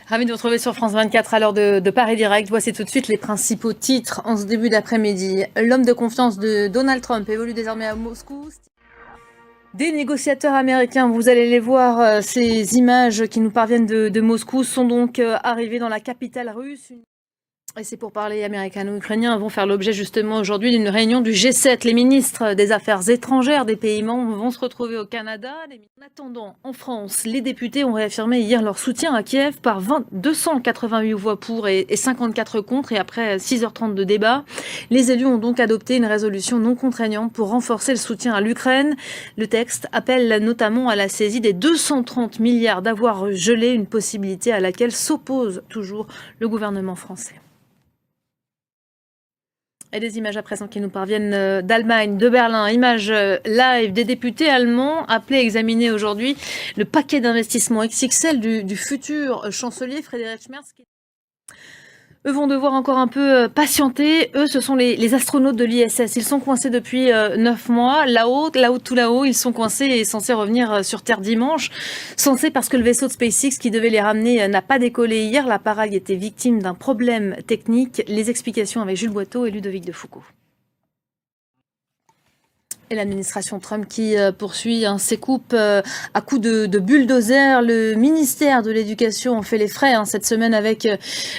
Ravi de vous retrouver sur France 24 à l'heure de Paris Direct. Voici tout de suite les principaux titres en ce début d'après-midi. L'homme de confiance de Donald Trump évolue désormais à Moscou. Des négociateurs américains, vous allez les voir, ces images qui nous parviennent de Moscou sont donc arrivées dans la capitale russe. Et c'est pour parler américano-ukrainien, vont faire l'objet justement aujourd'hui d'une réunion du G7. Les ministres des Affaires étrangères des pays membres vont se retrouver au Canada. En attendant, en France, les députés ont réaffirmé hier leur soutien à Kiev par 288 voix pour et 54 contre. Et après 6h30 de débat, les élus ont donc adopté une résolution non contraignante pour renforcer le soutien à l'Ukraine. Le texte appelle notamment à la saisie des 230 milliards d'avoirs gelés, une possibilité à laquelle s'oppose toujours le gouvernement français. Et des images à présent qui nous parviennent d'Allemagne, de Berlin. Images live des députés allemands appelés à examiner aujourd'hui le paquet d'investissement XXL du futur chancelier Friedrich Merz. Eux vont devoir encore un peu patienter. Eux, ce sont les astronautes de l'ISS. Ils sont coincés depuis 9 mois. Là-haut, tout là-haut, ils sont coincés et censés revenir sur Terre dimanche. Censés parce que le vaisseau de SpaceX qui devait les ramener n'a pas décollé hier. L'appareil était victime d'un problème technique. Les explications avec Jules Boiteau et Ludovic Defoucault. Et l'administration Trump qui poursuit ses coupes à coups de bulldozer. Le ministère de l'Éducation en fait les frais cette semaine avec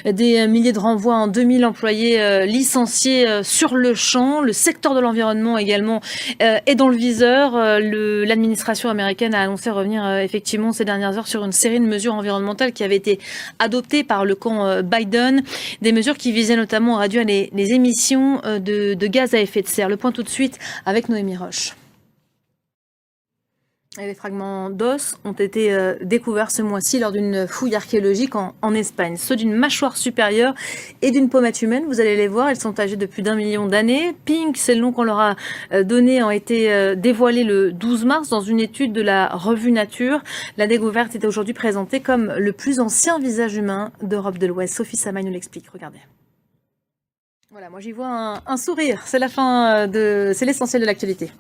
des milliers de renvois en 2000 employés licenciés sur le champ. Le secteur de l'environnement également est dans le viseur. L'administration américaine a annoncé revenir effectivement ces dernières heures sur une série de mesures environnementales qui avaient été adoptées par le camp Biden. Des mesures qui visaient notamment à réduire les émissions de gaz à effet de serre. Le point tout de suite avec Noémie Roche. Et les fragments d'os ont été découverts ce mois-ci lors d'une fouille archéologique en Espagne. Ceux d'une mâchoire supérieure et d'une pommette humaine, vous allez les voir, ils sont âgés de plus d'1 million d'années. Pink, c'est le nom qu'on leur a donné, ont été dévoilés le 12 mars dans une étude de la revue Nature. La découverte est aujourd'hui présentée comme le plus ancien visage humain d'Europe de l'Ouest. Sophie Samaï nous l'explique, regardez. Voilà, moi j'y vois un sourire, c'est la fin c'est l'essentiel de l'actualité.